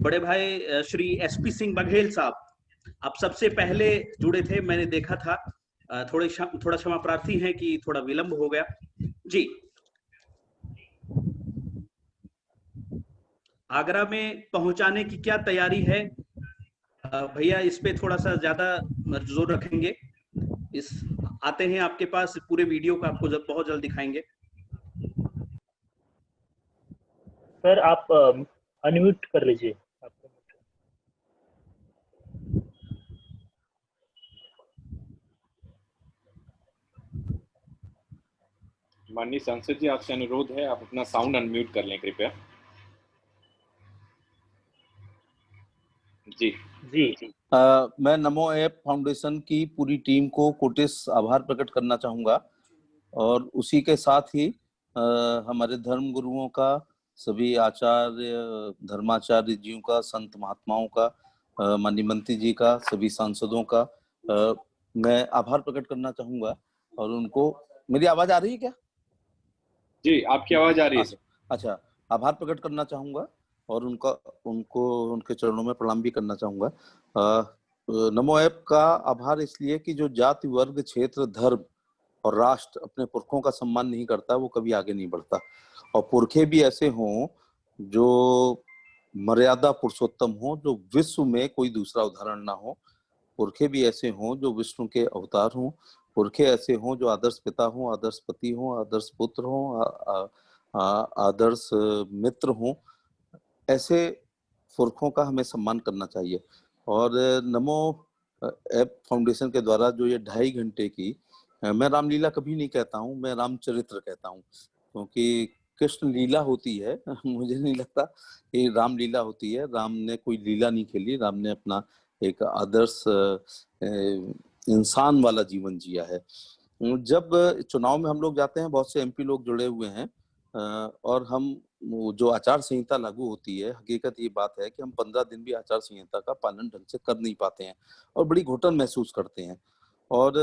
बड़े भाई श्री एसपी सिंह बघेल साहब, आप सबसे पहले जुड़े थे, मैंने देखा था। थोड़ा क्षमा प्रार्थी हैं कि थोड़ा विलंब हो गया जी। आगरा में पहुंचाने की क्या तैयारी है भैया? इस पे थोड़ा सा ज्यादा जोर रखेंगे। इस आते हैं आपके पास, पूरे वीडियो को आपको बहुत जल्द दिखाएंगे। सर आप अनम्यूट कर लीजिए। माननीय सांसद जी, आपसे अनुरोध है आप अपना साउंड अनम्यूट कर लें कृपया। जी जी मैं नमो ऐप फाउंडेशन की पूरी टीम को कोटिस आभार प्रकट करना चाहूँगा और उसी के साथ ही हमारे धर्म गुरुओं का, सभी आचार्य धर्माचार्य जियों का, संत महात्माओं का, माननीय मंत्री जी का, सभी सांसदों का मैं आभार प्रकट करना चाहूँगा। और उनको, मेरी आवाज आ रही है क्या? जी, आपकी आवाज आ रही है। अच्छा, आभार प्रकट करना चाहूँगा और उनके चरणों में प्रणाम भी करना चाहूँगा। नमो ऐप का आभार इसलिए कि जो जाति, वर्ग, क्षेत्र, धर्म और राष्ट्र अपने पुरखों का सम्मान नहीं करता, वो कभी आगे नहीं बढ़ता। और पुरखे भी ऐसे हों जो मर्यादा पुरुषोत्तम हो, जो विश्व में कोई दूसरा उदाहरण ना हो। पुरखे भी ऐसे हों जो विष्णु के अवतार हों। पुरखे ऐसे हों जो आदर्श पिता हों, आदर्श पति हों, आदर्श पुत्र हों, आदर्श मित्र हों। ऐसे पुरखों का हमें सम्मान करना चाहिए। और नमो ऐप फाउंडेशन के द्वारा जो ये 2.5 घंटे की, मैं रामलीला कभी नहीं कहता हूँ, मैं रामचरित्र कहता हूँ, क्योंकि कृष्ण लीला होती है। मुझे नहीं लगता कि रामलीला होती है। राम ने कोई लीला नहीं खेली, राम ने अपना एक आदर्श इंसान वाला जीवन जिया है। जब चुनाव में हम लोग जाते हैं, बहुत से एमपी लोग जुड़े हुए हैं, और हम जो आचार संहिता लागू होती है, हकीकत ये बात है कि हम 15 दिन भी आचार संहिता का पालन ढंग से कर नहीं पाते हैं और बड़ी घुटन महसूस करते हैं और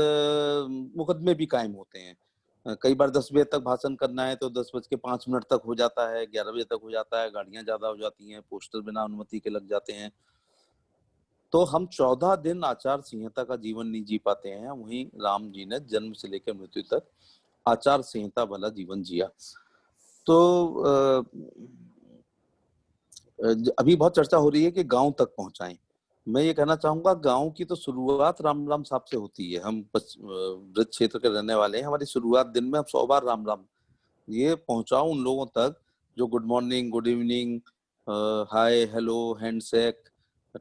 मुकदमे भी कायम होते हैं। कई बार 10 बजे तक भाषण करना है तो 10:05 तक हो जाता है, 11 बजे तक हो जाता है, गाड़ियां ज्यादा हो जाती हैं, पोस्टर बिना अनुमति के लग जाते हैं। तो हम 14 दिन आचार संहिता का जीवन नहीं जी पाते हैं। वहीं राम जी ने जन्म से लेकर मृत्यु तक आचार संहिता वाला जीवन जिया। तो अभी बहुत चर्चा हो रही है कि गांव तक पहुंचाएं। मैं ये कहना चाहूंगा, गांव की तो शुरुआत राम राम साहब से होती है। हम ब्रज क्षेत्र के रहने वाले हैं, हमारी शुरुआत दिन में हम 100 बार राम राम ये पहुंचाओ उन लोगों तक जो good morning, good evening, hi, hello, handshake,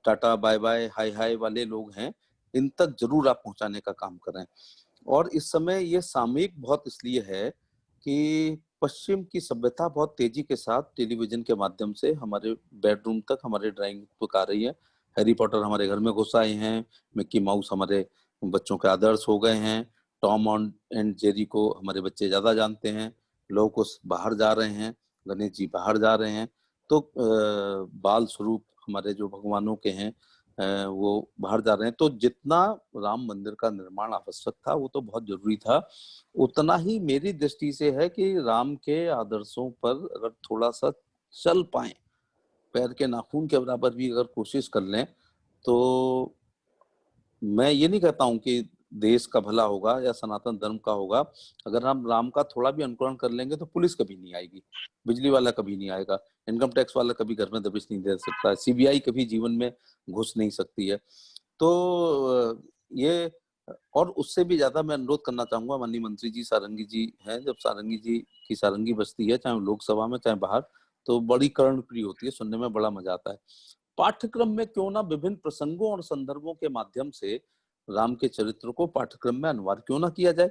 tata, bye bye, hi hi वाले लोग हैं, इन तक जरूर आप पहुंचाने का काम करें। और इस समय ये सामयिक बहुत इसलिए है कि पश्चिम की सभ्यता बहुत तेजी के साथ टेलीविजन के माध्यम से हमारे बेडरूम तक, हमारे ड्राइंग तक आ रही है। हैरी पॉटर हमारे घर में घुस आए हैं, मिक्की माउस हमारे बच्चों के आदर्श हो गए हैं, टॉम एंड जेरी को हमारे बच्चे ज्यादा जानते हैं, लोग उस बाहर जा रहे हैं, गणेश जी बाहर जा रहे हैं। तो बाल स्वरूप हमारे जो भगवानों के हैं वो बाहर जा रहे हैं। तो जितना राम मंदिर का निर्माण आवश्यक था वो तो बहुत जरूरी था, उतना ही मेरी दृष्टि से है कि राम के आदर्शों पर अगर थोड़ा सा चल पाए, पैर के नाखून के बराबर भी अगर कोशिश कर लें, तो मैं ये नहीं कहता हूं कि देश का भला होगा या सनातन धर्म का होगा। अगर हम राम का थोड़ा भी अनुकरण कर लेंगे तो पुलिस कभी नहीं आएगी, बिजली वाला कभी नहीं आएगा, इनकम टैक्स वाला कभी घर में दबिश नहीं दे सकता है, सीबीआई कभी जीवन में घुस नहीं सकती है। तो ये, और उससे भी ज्यादा मैं अनुरोध करना चाहूंगा, माननीय मंत्री जी सारंगी जी हैं, जब सारंगी जी की सारंगी बजती है, चाहे लोकसभा में चाहे बाहर, तो बड़ी कर्णप्रिय होती है, सुनने में बड़ा मजा आता है। पाठ्यक्रम में क्यों ना विभिन्न प्रसंगों और संदर्भों के माध्यम से राम के चरित्र को पाठ्यक्रम में अनिवार्य क्यों ना किया जाए,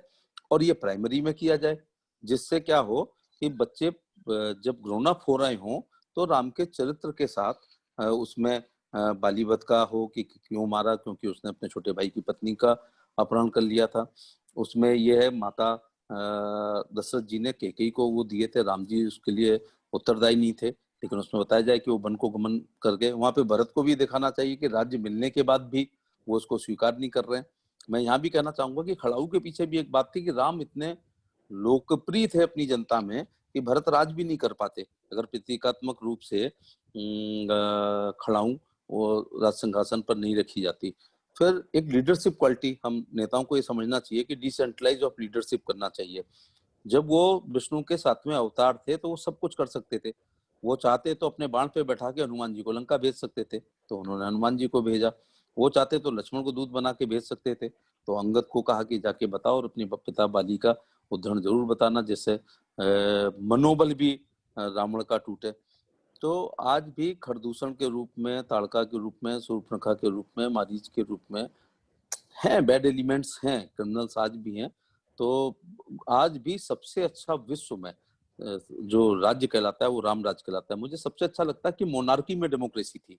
और ये प्राइमरी में किया जाए, जिससे क्या हो कि बच्चे जब ग्रोन अप हो रहे हों तो राम के चरित्र के साथ उसमें बालीवध का हो कि क्यों मारा, क्योंकि उसने अपने छोटे भाई की पत्नी का अपहरण कर लिया था। उसमें यह है, माता दशरथ जी ने कैकेयी को वो दिए थे, राम जी उसके लिए उत्तरदायी नहीं थे, लेकिन उसमें बताया जाए कि वो वन को गमन कर गए। वहां पे भरत को भी दिखाना चाहिए कि राज्य मिलने के बाद भी वो उसको स्वीकार नहीं कर रहे हैं। मैं यहाँ भी कहना चाहूंगा कि खड़ाऊ के पीछे भी एक बात थी कि राम इतने लोकप्रिय थे अपनी जनता में कि भरत राज भी नहीं कर पाते अगर प्रतीकात्मक रूप से खड़ा हूँ, वो राज सिंहासन पर नहीं रखी जाती। फिर एक लीडरशिप क्वालिटी, हम नेताओं को ये समझना चाहिए कि डिसेंट्रलाइज ऑफ लीडरशिप करना चाहिए। जब वो विष्णु के 7वें अवतार थे तो वो सब कुछ कर सकते थे। वो चाहते तो अपने बाण पे बैठा के हनुमान जी को लंका भेज सकते थे, तो उन्होंने हनुमान जी को भेजा। वो चाहते तो लक्ष्मण को दूत बना के भेज सकते थे, तो अंगद को कहा कि जाके बताओ और अपने पिता बाली का उद्धरण जरूर बताना, जिससे मनोबल भी रावण का टूटे। तो आज भी खरदूषण के रूप में, ताड़का के रूप में, शूर्पणखा के रूप में, मारीच के रूप में हैं, बैड एलिमेंट्स हैं, क्रिमिनल्स आज भी हैं। तो आज भी सबसे अच्छा विश्व में जो राज्य कहलाता है वो राम राज्य कहलाता है। मुझे सबसे अच्छा लगता है कि मोनार्की में डेमोक्रेसी थी,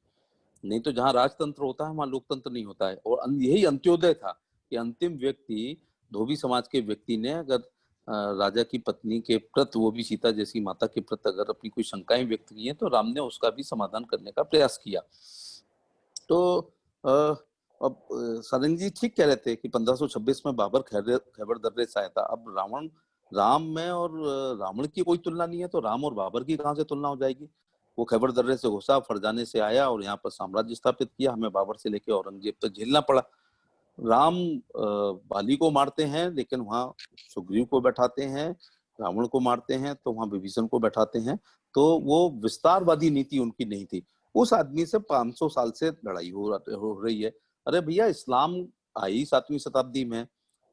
नहीं तो जहाँ राजतंत्र होता है वहाँ लोकतंत्र नहीं होता है। और यही अंत्योदय था कि अंतिम व्यक्ति, धोबी समाज के व्यक्ति ने अगर राजा की पत्नी के प्रति, वो भी सीता जैसी माता के प्रति अगर अपनी कोई शंकाएं व्यक्त की हैं तो राम ने उसका भी समाधान करने का प्रयास किया। तो अब सारंग जी ठीक कह रहे थे कि 1526 में बाबर खैबर दर्रे से आया था। अब राम में और रावण की कोई तुलना नहीं है, तो राम और बाबर की कहाँ से तुलना हो जाएगी। वो खैबर दर्रे से घुसा, फरजाने से आया और यहाँ पर साम्राज्य स्थापित किया। हमें बाबर से लेके औरंगजेब तक झेलना पड़ा। राम बाली को मारते हैं लेकिन वहाँ सुग्रीव को बैठाते हैं, रावण को मारते हैं तो वहाँ विभीषण को बैठाते हैं। तो वो विस्तारवादी नीति उनकी नहीं थी। उस आदमी से 500 साल से लड़ाई हो रही है। अरे भैया, इस्लाम आई 7वीं शताब्दी में,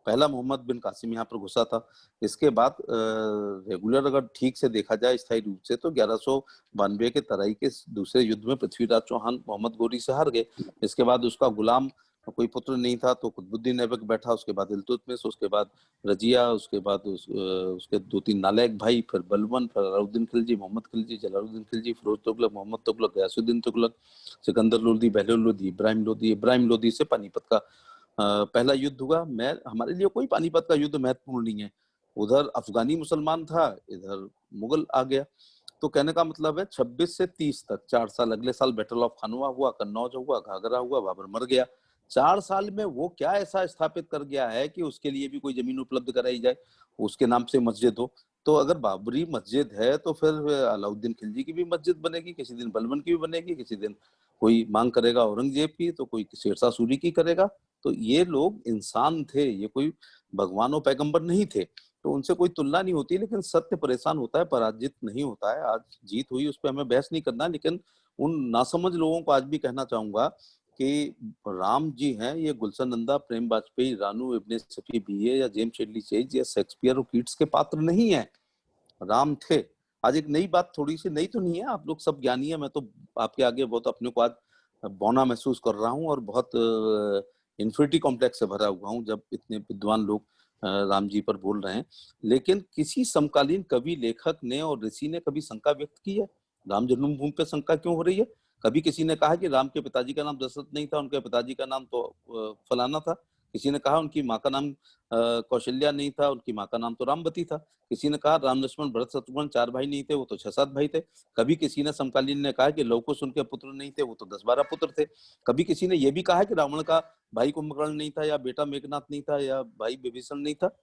पहला मोहम्मद बिन कासिम यहाँ पर घुसा था। इसके बाद रेगुलर अगर ठीक से देखा जाए स्थायी रूप से तो 1192 के तराई के दूसरे युद्ध में पृथ्वीराज चौहान मोहम्मद गोरी से हार गए। इसके बाद उसका गुलाम कोई पुत्र नहीं था तो कुतुबुद्दीन ऐबक बैठा, उसके बाद इल्तुतमिश, उसके बाद रजिया, उसके बाद उसके 2-3 नालायक भाई, फिर बलबन, फिर अलाउद्दीन खिलजी, मोहम्मद खिलजी, जलालुद्दीन खिलजी, फिरोज तुगलक, मोहम्मद तुगलक, गयासुद्दीन तुगलक, सिकंदर लोदी, बहलोल लोदी, इब्राहिम लोदी से पानीपत का पहला युद्ध हुआ। हमारे लिए कोई पानीपत का युद्ध महत्वपूर्ण नहीं है। उधर अफगानी मुसलमान था, इधर मुगल आ गया। तो कहने का मतलब है 26 से 30 तक 4 साल, अगले साल बैटल ऑफ खानवा हुआ, कन्नौज हुआ, घाघरा हुआ, बाबर मर गया। 4 साल में वो क्या ऐसा स्थापित कर गया है कि उसके लिए भी कोई जमीन उपलब्ध कराई जाए, उसके नाम से मस्जिद हो। तो अगर बाबरी मस्जिद है तो फिर अलाउद्दीन खिलजी की भी मस्जिद बनेगी, किसी दिन बलबन की भी बनेगी, किसी दिन कोई मांग करेगा औरंगजेब की, तो कोई शेरशाह सूरी की करेगा। तो ये लोग इंसान थे, ये कोई भगवान और पैगंबर नहीं थे, तो उनसे कोई तुलना नहीं होती। लेकिन सत्य परेशान होता है, पराजित नहीं होता है। आज जीत हुई, उस पर हमें बहस नहीं करना, लेकिन उन नासमझ लोगों को आज भी कहना चाहूंगा कि राम जी हैं ये गुलशन नंदा, प्रेम वाजपेयी, रानू, इब्ने सफी बीए या जेम्स शेडली चेज या शेक्सपियर और कीट्स के पात्र नहीं है, राम थे। आज एक नई बात, थोड़ी सी नई तो नहीं है, आप लोग सब ज्ञानी है, मैं तो आपके आगे बहुत अपने को आज बौना महसूस कर रहा हूँ और बहुत इन्फिनिटी कॉम्प्लेक्स से भरा हुआ हूँ जब इतने विद्वान लोग राम जी पर बोल रहे हैं। लेकिन किसी समकालीन कवि, लेखक ने और ऋषि ने कभी शंका व्यक्त की है राम जन्मभूमि पे शंका क्यों हो रही है? कभी किसी ने कहा कि राम के पिताजी का नाम दशरथ नहीं था, उनके पिताजी का नाम तो फलाना था? किसी ने कहा उनकी माँ का नाम कौशल्या नहीं था, उनकी माँ का नाम तो रामवती था? किसी ने कहा राम लक्ष्मण भरत शत्रुघ्न 4 भाई नहीं थे, वो तो 6-7 भाई थे? कभी किसी ने समकालीन ने कहा कि लव कुश उनके पुत्र नहीं थे, वो तो 10-12 पुत्र थे? कभी किसी ने यह भी कहा कि रावण का भाई कुंभकर्ण नहीं था, या बेटा मेघनाथ नहीं था, या भाई विभीषण नहीं था?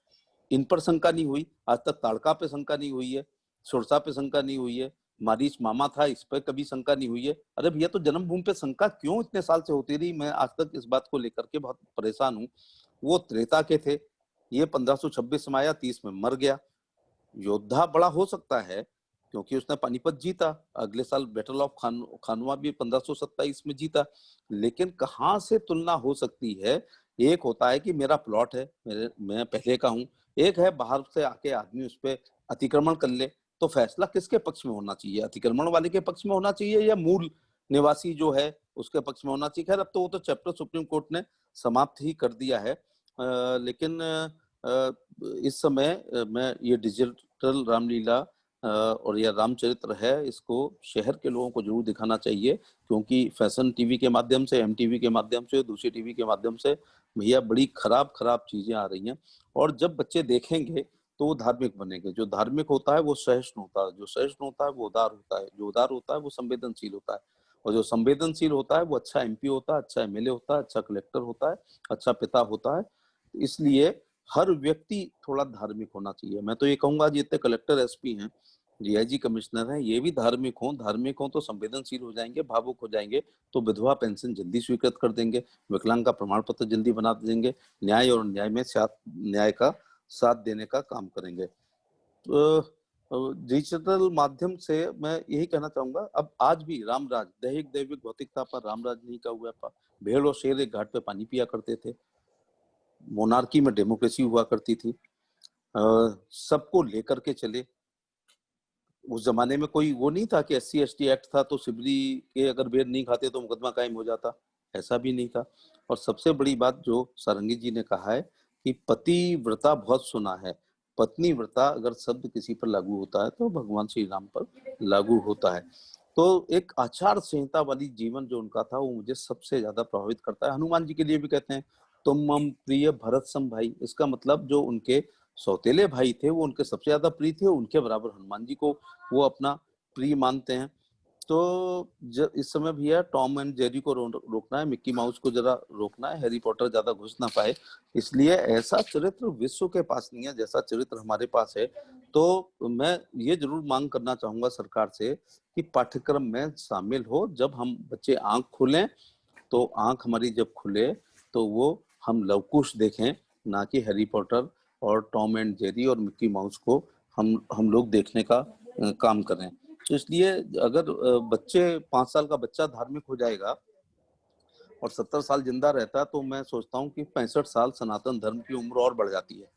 इन पर शंका नहीं हुई। आज तक ताड़का पे शंका नहीं हुई है, सुरसा पे शंका नहीं हुई है, मारीच मामा था इस पर कभी शंका नहीं हुई है। अरे भैया, तो जन्मभूमि पे शंका क्यों इतने साल से होती रही? मैं आज तक इस बात को लेकर के बहुत परेशान हूँ। वो त्रेता के थे, ये 1526 में आया, 30 में मर गया। योद्धा बड़ा हो सकता है क्योंकि उसने पानीपत जीता, अगले साल बैटल ऑफ खानवा भी 1527 में जीता, लेकिन कहाँ से तुलना हो सकती है? एक होता है कि मेरा प्लॉट है, मैं पहले का हूँ, एक है बाहर से आके आदमी उस पर अतिक्रमण कर ले, तो फैसला किसके पक्ष में होना चाहिए? अतिक्रमण वाले के पक्ष में होना चाहिए या मूल निवासी जो है उसके पक्ष में होना चाहिए? खैर, अब तो वो तो चैप्टर सुप्रीम कोर्ट ने समाप्त ही कर दिया है। लेकिन इस समय मैं ये डिजिटल रामलीला और यह रामचरित्र है, इसको शहर के लोगों को जरूर दिखाना चाहिए, क्योंकि फैशन टीवी के माध्यम से, MTV के माध्यम से, दूसरी टीवी के माध्यम से भैया बड़ी खराब चीजें आ रही हैं। और जब बच्चे देखेंगे तो वो धार्मिक बनेंगे। जो धार्मिक होता है वो सहिष्णु होता है, जो सहिष्णु होता है वो उदार होता है, जो उदार होता है वो संवेदनशील होता है, और जो संवेदनशील होता है वो अच्छा MP होता है, अच्छा MLA होता है, अच्छा कलेक्टर होता है, अच्छा पिता होता है। इसलिए हर व्यक्ति थोड़ा धार्मिक होना चाहिए। मैं तो ये कहूंगा जितने कलेक्टर SP हैं डीआईजी कमिश्नर हैं, ये भी धार्मिक हों तो संवेदनशील हो जाएंगे, भावुक हो जाएंगे, तो विधवा पेंशन जल्दी स्वीकृत कर देंगे, विकलांग का प्रमाण पत्र जल्दी बना देंगे, न्याय और न्याय में न्याय का साथ देने का काम करेंगे। तो डिजिटल माध्यम से मैं यही कहना चाहूंगा, अब आज भी रामराज, दैहिक दैविक भौतिकता पर रामराज नहीं का हुआ। भेड़ और शेर एक घाट पे पानी पिया करते थे, मोनार्की में डेमोक्रेसी हुआ करती थी, सबको लेकर के चले। उस जमाने में कोई वो नहीं था कि SC/ST एक्ट था तो सिबरी के अगर बेर नहीं खाते तो मुकदमा कायम हो जाता, ऐसा भी नहीं था। और सबसे बड़ी बात जो सारंगी जी ने कहा है कि पतिव्रता बहुत सुना है, पत्नी व्रता अगर शब्द किसी पर लागू होता है तो भगवान श्री राम पर लागू होता है। तो एक आचार संहिता वाली जीवन जो उनका था वो मुझे सबसे ज्यादा प्रभावित करता है। हनुमान जी के लिए भी कहते हैं तुम मम प्रिय भरत सम भाई, इसका मतलब जो उनके सौतेले भाई थे वो उनके सबसे ज्यादा प्रिय थे, उनके बराबर हनुमान जी को वो अपना प्रिय मानते हैं। तो इस समय भी है टॉम एंड जेरी को रोकना है, मिक्की माउस को जरा रोकना है, हैरी पॉटर ज्यादा घुस ना पाए, इसलिए ऐसा चरित्र विश्व के पास नहीं है जैसा चरित्र हमारे पास है। तो मैं ये जरूर मांग करना चाहूंगा सरकार से कि पाठ्यक्रम में शामिल हो। जब हम बच्चे आंख खोलें तो आंख हमारी जब खुले तो वो हम लवकुश देखें, ना कि हैरी पॉटर और टॉम एंड जेरी और मिक्की माउस को हम लोग देखने का काम करें। तो इसलिए अगर बच्चे 5 साल का बच्चा धार्मिक हो जाएगा और 70 साल जिंदा रहता तो मैं सोचता हूँ कि 65 साल सनातन धर्म की उम्र और बढ़ जाती है।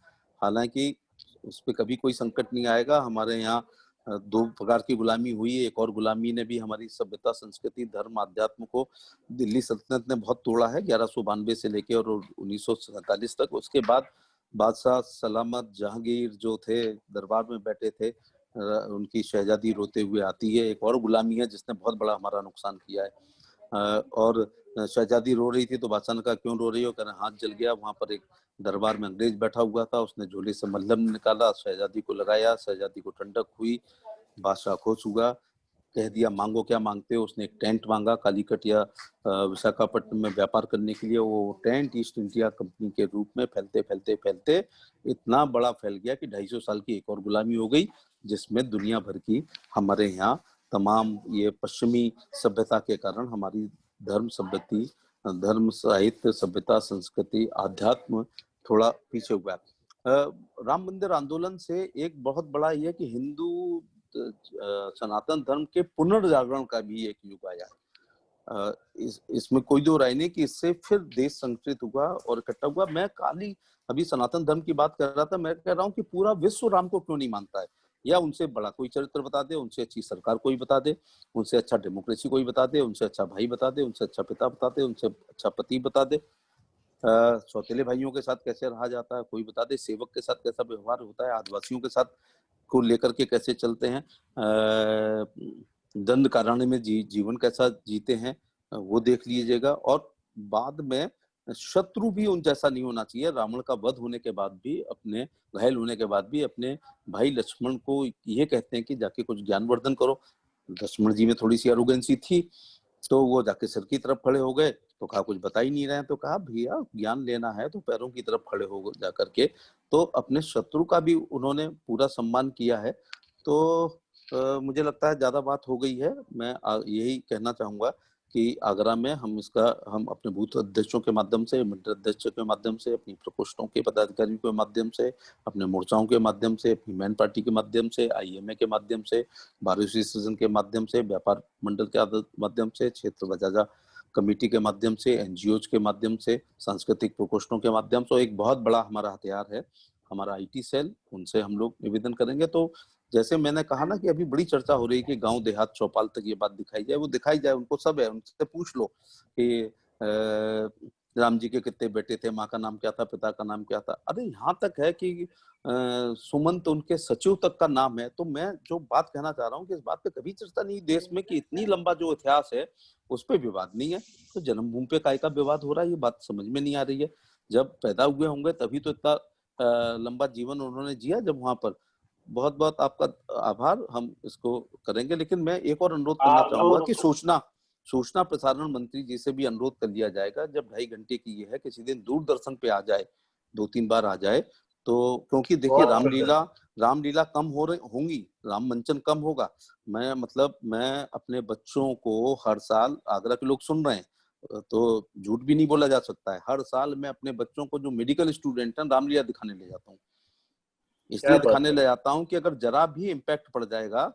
हालांकि उस पर कभी कोई संकट नहीं आएगा। हमारे यहाँ 2 प्रकार की गुलामी हुई है, एक और गुलामी ने भी हमारी सभ्यता, संस्कृति, धर्म, अध्यात्म को दिल्ली सल्तनत ने बहुत तोड़ा है 1192 से लेके और 1947 तक। उसके बाद बादशाह सलामत जहांगीर जो थे दरबार में बैठे थे, उनकी शहजादी रोते हुए आती है, एक और गुलामी है जिसने बहुत बड़ा हमारा नुकसान किया है। और शहजादी रो रही थी तो बादशाह ने कहा क्यों रो रही हो, कह रहे हाथ जल गया। वहां पर एक दरबार में अंग्रेज बैठा हुआ था, उसने झोले से मल्लम निकाला, शहजादी को लगाया, शहजादी को ठंडक हुई, बादशाह खुश हुआ, कह दिया मांगो क्या मांगते हो। उसने एक टेंट मांगा कालीकट या विशाखापट्टनम में व्यापार करने के लिए। वो टेंट ईस्ट इंडिया कंपनी के रूप में फैलते फैलते फैलते इतना बड़ा फैल गया कि 250 साल की एक और गुलामी हो गई, जिसमें दुनिया भर की हमारे यहाँ तमाम ये पश्चिमी सभ्यता के कारण हमारी धर्म साहित्य सभ्यता संस्कृति आध्यात्म थोड़ा पीछे हुआ है। राम मंदिर आंदोलन से एक बहुत बड़ा यह कि हिंदू सनातन धर्म के पुनर्जागरण का भी एक युग आया। इसमें कोई दो राय नहीं कि इससे फिर देश संगठित हुआ और इकट्ठा हुआ। मैं अभी सनातन धर्म की बात कर रहा था, मैं कह रहा हूँ कि पूरा विश्व राम को क्यों नहीं मानता है, या उनसे बड़ा कोई चरित्र बता दे, उनसे अच्छी सरकार कोई बता दे, उनसे अच्छा डेमोक्रेसी कोई बता दे, उनसे अच्छा भाई बता दे, उनसे अच्छा पिता बता दे, उनसे अच्छा पति बता दे, सौतेले भाइयों के साथ कैसे रहा जाता है कोई बता दे, सेवक के साथ कैसा व्यवहार होता है, आदिवासियों के साथ को लेकर के कैसे चलते हैं, दंड कारण्य में जीवन कैसा जीते हैं वो देख लीजिएगा। और बाद में शत्रु भी उन जैसा नहीं होना चाहिए। रावण का वध होने के बाद भी, अपने घायल होने के बाद भी अपने भाई लक्ष्मण को ये कहते हैं कि जाके कुछ ज्ञानवर्धन करो। लक्ष्मण जी में थोड़ी सी अरोगेंसी थी तो वो जाके सिर की तरफ खड़े हो गए, तो कहा कुछ बता ही नहीं रहे हैं, तो कहा भैया ज्ञान लेना है तो पैरों की तरफ खड़े हो जाकर के। तो अपने शत्रु का भी उन्होंने पूरा सम्मान किया है। तो मुझे लगता है ज्यादा बात हो गई है। मैं यही कहना चाहूंगा कि आगरा में हम अपने बूथ अध्यक्षों के माध्यम से, मंडल अध्यक्षों के माध्यम से, अपनी प्रकोष्ठों के पदाधिकारियों के माध्यम से, अपने मोर्चाओं के माध्यम से, अपनी मैन पार्टी के माध्यम से, IMA के माध्यम से, बार एसोसिएशन के माध्यम से, व्यापार मंडल के माध्यम से, क्षेत्र बजाजा कमेटी के माध्यम से, NGOs के माध्यम से, सांस्कृतिक प्रकोष्ठों के माध्यम से, एक बहुत बड़ा हमारा हथियार है हमारा IT सेल, उनसे हम लोग निवेदन करेंगे। तो जैसे मैंने कहा ना कि अभी बड़ी चर्चा हो रही है कि गांव देहात चौपाल तक ये बात दिखाई जाए, वो दिखाई जाए, उनको सब है, उनसे पूछ लो कि राम जी के कितने बेटे थे, माँ का नाम क्या था, पिता का नाम क्या था। अरे यहाँ तक है कि सुमंत उनके सचिव तक का नाम है। तो मैं जो बात कहना चाह रहा हूँ कि इस बात पे कभी चर्चा नहीं देश में कि इतनी लंबा जो इतिहास है उस पर विवाद नहीं है, तो जन्मभूमि पे काय का विवाद हो रहा है, ये बात समझ में नहीं आ रही है। जब पैदा हुए होंगे तभी तो इतना लंबा जीवन उन्होंने जिया जब वहां पर। बहुत बहुत आपका आभार, हम इसको करेंगे। लेकिन मैं एक और अनुरोध करना चाहूंगा कि सूचना प्रसारण मंत्री जी से भी अनुरोध कर लिया जाएगा, जब 2.5 घंटे की ये है, किसी दिन दूरदर्शन पे आ जाए, 2-3 बार आ जाए। तो क्योंकि देखिए रामलीला कम होंगी, राम मंचन कम होगा। मैं अपने बच्चों को हर साल, आगरा के लोग सुन रहे हैं तो झूठ भी नहीं बोला जा सकता है, हर साल मैं अपने बच्चों को जो मेडिकल स्टूडेंट हैं रामलीला दिखाने ले जाता हूँ। इसलिए दिखाने ले जाता हूँ कि अगर जरा भी इम्पैक्ट पड़ जाएगा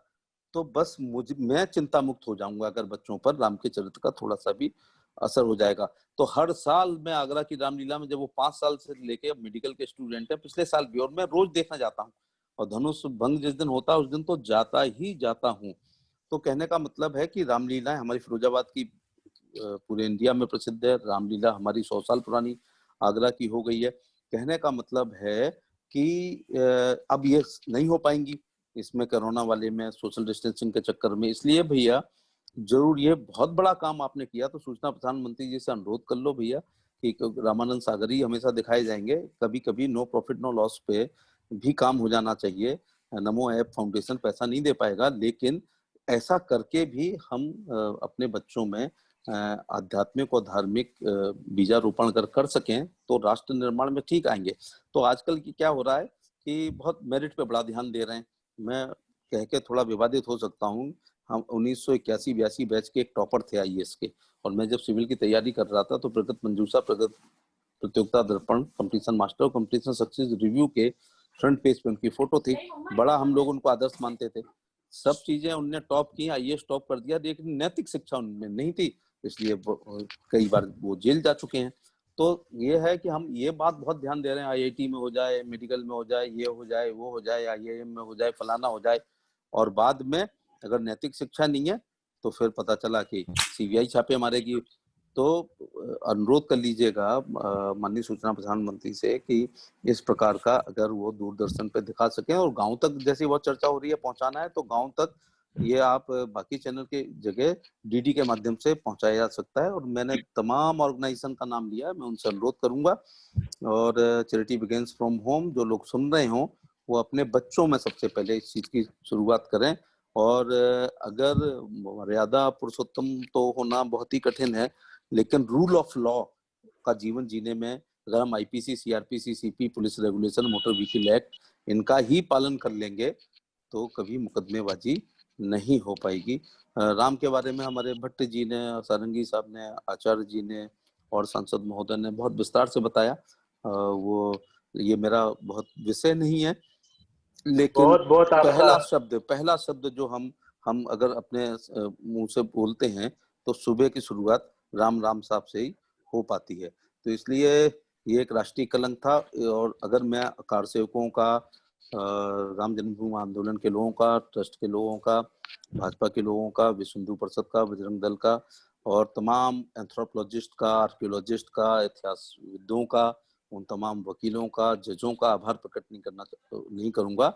तो बस मैं चिंता मुक्त हो जाऊंगा अगर बच्चों पर राम के चरित्र का थोड़ा सा भी असर हो जाएगा। तो हर साल मैं आगरा की रामलीला में, जब वो 5 साल से लेके मेडिकल के स्टूडेंट है, पिछले साल भी, और मैं रोज देखना जाता हूँ, और धनुष भंग जिस दिन होता है उस दिन तो जाता ही जाता हूँ। तो कहने का मतलब है कि रामलीला हमारी फिरोजाबाद की पूरे इंडिया में प्रसिद्ध है, रामलीला हमारी 100 साल पुरानी आगरा की हो गई है। कहने का मतलब है कि अब ये नहीं हो पाएंगी इसमें, कोरोना वाले में, सोशल डिस्टेंसिंग के चक्कर में। इसलिए भैया जरूर, ये बहुत बड़ा काम आपने किया, तो सूचना प्रधानमंत्री जी से अनुरोध कर लो भैया कि रामानंद सागर ही हमेशा दिखाए जाएंगे, कभी कभी नो प्रॉफिट नो लॉस पे भी काम हो जाना चाहिए। नमो ऐप फाउंडेशन पैसा नहीं दे पाएगा, लेकिन ऐसा करके भी हम अपने बच्चों में आध्यात्मिक और धार्मिक बीजारोपण कर सकें तो राष्ट्र निर्माण में ठीक आएंगे। तो आजकल की क्या हो रहा है कि बहुत मेरिट पे बड़ा ध्यान दे रहे हैं। मैं कह के थोड़ा विवादित हो सकता हूँ, हम 1981-82 बैच के एक टॉपर थे आईएएस के, और मैं जब सिविल की तैयारी कर रहा था तो प्रगत मंजूषा, प्रगत प्रतियोगिता दर्पण, competition master, competition success review के फ्रंट पेज पे उनकी फोटो थी। बड़ा हम लोग उनको आदर्श मानते थे, सब चीजें उनने टॉप की, आईएएस टॉप कर दिया, लेकिन नैतिक शिक्षा उनमें नहीं थी, इसलिए कई बार वो जेल जा चुके हैं। तो ये है कि हम ये बात बहुत ध्यान दे रहे हैं, आईआईटी में हो जाए, मेडिकल में हो जाए, ये हो जाए, वो हो जाए, आईआईएम में हो जाए, फलाना हो जाए, और बाद में अगर नैतिक शिक्षा नहीं है तो फिर पता चला कि सीबीआई छापे मारेगी। तो अनुरोध कर लीजिएगा माननीय सूचना प्रधानमंत्री से कि इस प्रकार का अगर वो दूरदर्शन पे दिखा सकें, और गांव तक, जैसी बहुत चर्चा हो रही है, पहुंचाना है तो गांव तक ये आप बाकी चैनल के जगह डीडी के माध्यम से पहुंचाया जा सकता है। और मैंने तमाम ऑर्गेनाइजेशन का नाम लिया है, मैं उनसे अनुरोध करूंगा, और चैरिटी बिगिंस फ्रॉम होम, जो लोग सुन रहे हों वो अपने बच्चों में सबसे पहले इस चीज की शुरुआत करें। और अगर मर्यादा पुरुषोत्तम तो होना बहुत ही कठिन है, लेकिन रूल ऑफ लॉ का जीवन जीने में अगर हम IPC, CrPC, CP, police regulation, motor vehicle act, इनका ही पालन कर लेंगे तो कभी मुकदमेबाजी नहीं हो पाएगी। राम के बारे में हमारे भट्ट जी ने, सारंगी साहब ने, आचार्य जी ने और सांसद महोदय ने बहुत विस्तार से बताया। वो ये मेरा बहुत विषय नहीं है, लेकिन बहुत पहला शब्द जो हम अगर अपने मुंह से बोलते हैं तो सुबह की शुरुआत राम राम साहब से ही हो पाती है। तो इसलिए ये एक राष्ट्रीय कलंक था। और अगर मैं कार सेवकों का, राम जन्मभूमि आंदोलन के लोगों का, ट्रस्ट के लोगों का, भाजपा के लोगों का, विश्व हिंदू परिषद का, बजरंग दल का, और तमाम एंथ्रोपोलॉजिस्ट का, आर्कियोलॉजिस्ट का, इतिहासविदों का, उन तमाम वकीलों का, जजों का आभार प्रकट नहीं करूंगा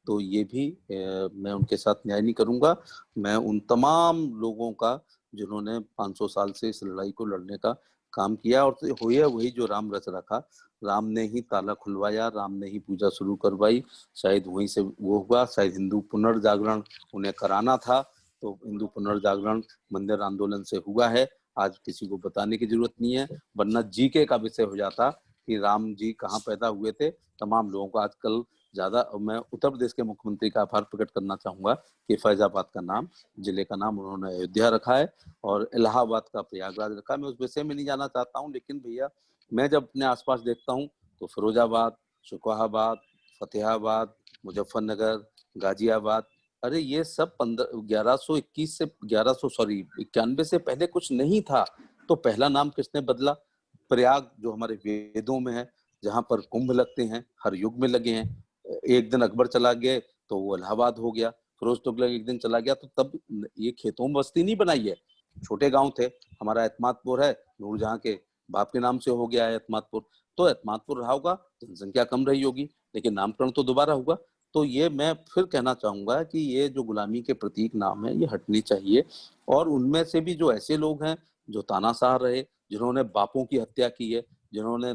तो ये भी मैं उनके साथ न्याय नहीं करूंगा। मैं उन तमाम लोगों का जिन्होंने 500 साल से इस लड़ाई को लड़ने का काम किया, और तो हुआ वही जो राम रच रखा। राम ने ही ताला खुलवाया, राम ने ही पूजा शुरू करवाई, शायद वहीं से वो हुआ। शायद हिंदू पुनर्जागरण उन्हें कराना था, तो हिंदू पुनर्जागरण मंदिर आंदोलन से हुआ है। आज किसी को बताने की जरूरत नहीं है, वरना जीके का विषय हो जाता कि राम जी कहाँ पैदा हुए थे। तमाम लोगों को आजकल ज्यादा, मैं उत्तर प्रदेश के मुख्यमंत्री का आभार प्रकट करना चाहूंगा कि फैजाबाद का नाम, जिले का नाम उन्होंने अयोध्या रखा है, और इलाहाबाद का प्रयागराज रखा है। मैं उस विषय में नहीं जाना चाहता हूँ, लेकिन भैया मैं जब अपने आसपास देखता हूँ तो फिरोजाबाद, शुकवाहाबाद, फतेहाबाद, मुजफ्फरनगर, गाजियाबाद, अरे ये सब 1121 से 91 से पहले कुछ नहीं था। तो पहला नाम किसने बदला? प्रयाग, जो हमारे वेदों में है, जहां पर कुंभ लगते हैं, हर युग में लगे हैं। एक दिन अकबर चला गया तो वो इलाहाबाद हो गया, फिरोज तुगलक एक दिन चला गया तो तब ये खेतों में बस्ती नहीं बनाई है, छोटे गांव थे। हमारा एतमादपुर है, नूरजहां के बाप के नाम से हो गया है एतमादपुर, तो एतमादपुर रहा होगा, जनसंख्या कम रही होगी, लेकिन नामकरण तो दोबारा हुआ। तो ये मैं फिर कहना चाहूंगा कि ये जो गुलामी के प्रतीक नाम है ये हटनी चाहिए। और उनमें से भी जो ऐसे लोग हैं जो तानाशाह रहे, जिन्होंने बापों की हत्या की है, जिन्होंने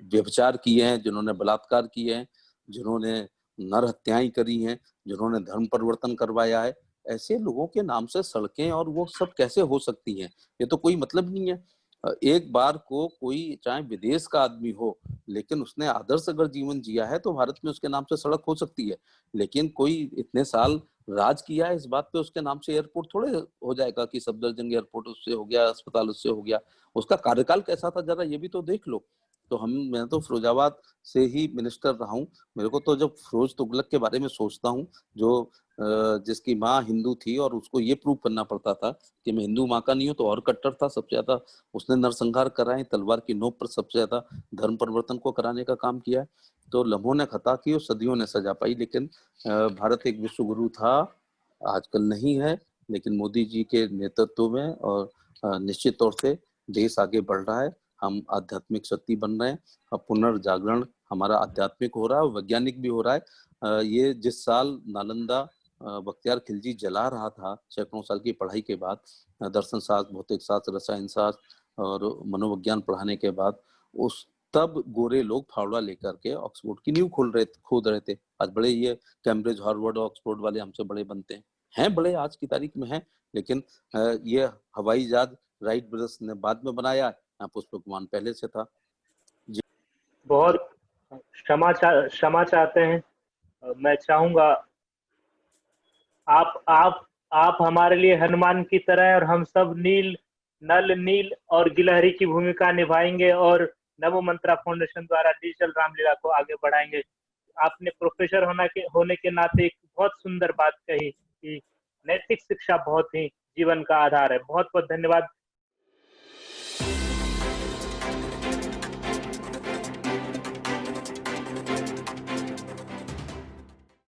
व्यभिचार किए हैं, जिन्होंने बलात्कार किए हैं, जिन्होंने नर हत्याएं करी हैं, जिन्होंने धर्म परिवर्तन करवाया है, ऐसे लोगों के नाम से सड़कें और वो सब कैसे हो सकती हैं? ये तो कोई मतलब नहीं है। एक बार को कोई चाहे विदेश का आदमी हो, लेकिन उसने आदर्श अगर जीवन जिया है तो भारत में उसके नाम से सड़क हो सकती है। लेकिन कोई इतने साल राज किया है, इस बात पे उसके नाम से एयरपोर्ट थोड़े हो जाएगा कि सफदरजंग एयरपोर्ट उससे हो गया, अस्पताल उससे हो गया। उसका कार्यकाल कैसा था जरा ये भी तो देख लो। तो मैं तो फिरोजाबाद से ही मिनिस्टर रहा हूँ। मेरे को तो जब फिरोज तुगलक के बारे में सोचता हूँ, जो जिसकी माँ हिंदू थी और उसको ये प्रूव करना पड़ता था कि मैं हिंदू माँ का नहीं हूँ, तो और कट्टर था सबसे ज्यादा। उसने नरसंहार कराए, तलवार की नोक पर सबसे ज्यादा धर्म परिवर्तन को कराने का काम किया है। तो लम्हों ने खता की और सदियों ने सजा पाई। लेकिन भारत एक विश्व गुरु था, आजकल नहीं है, लेकिन मोदी जी के नेतृत्व में और निश्चित तौर से देश आगे बढ़ रहा है। हम आध्यात्मिक शक्ति बन रहे हैं। अब पुनर्जागरण हमारा आध्यात्मिक हो रहा है, वैज्ञानिक भी हो रहा है। ये जिस साल नालंदा बख्तियार खिलजी जला रहा था सैकड़ों साल की पढ़ाई के बाद, दर्शन शास्त्र, भौतिक शास्त्र, रसायन शास्त्र और मनोविज्ञान पढ़ाने के बाद, उस तब गोरे लोग फावड़ा लेकर के ऑक्सफोर्ड की नींव खोद रहे थे। आज बड़े ये कैम्ब्रिज, हार्वर्ड, ऑक्सफोर्ड वाले हमसे बड़े बनते हैं बड़े आज की तारीख में हैं। लेकिन ये हवाई जहाज राइट ब्रदर्स ने बाद में बनाया, पुष्पक विमान पहले से था। बहुत क्षमा चाहते हैं। मैं चाहूंगा आप हमारे लिए हनुमान की तरह हैं और हम सब नल नील और गिलहरी की भूमिका निभाएंगे और नमो मंत्रा फाउंडेशन द्वारा डिजिटल रामलीला को आगे बढ़ाएंगे। आपने प्रोफेसर होने के नाते एक बहुत सुंदर बात कही कि नैतिक शिक्षा बहुत ही जीवन का आधार है। बहुत बहुत धन्यवाद।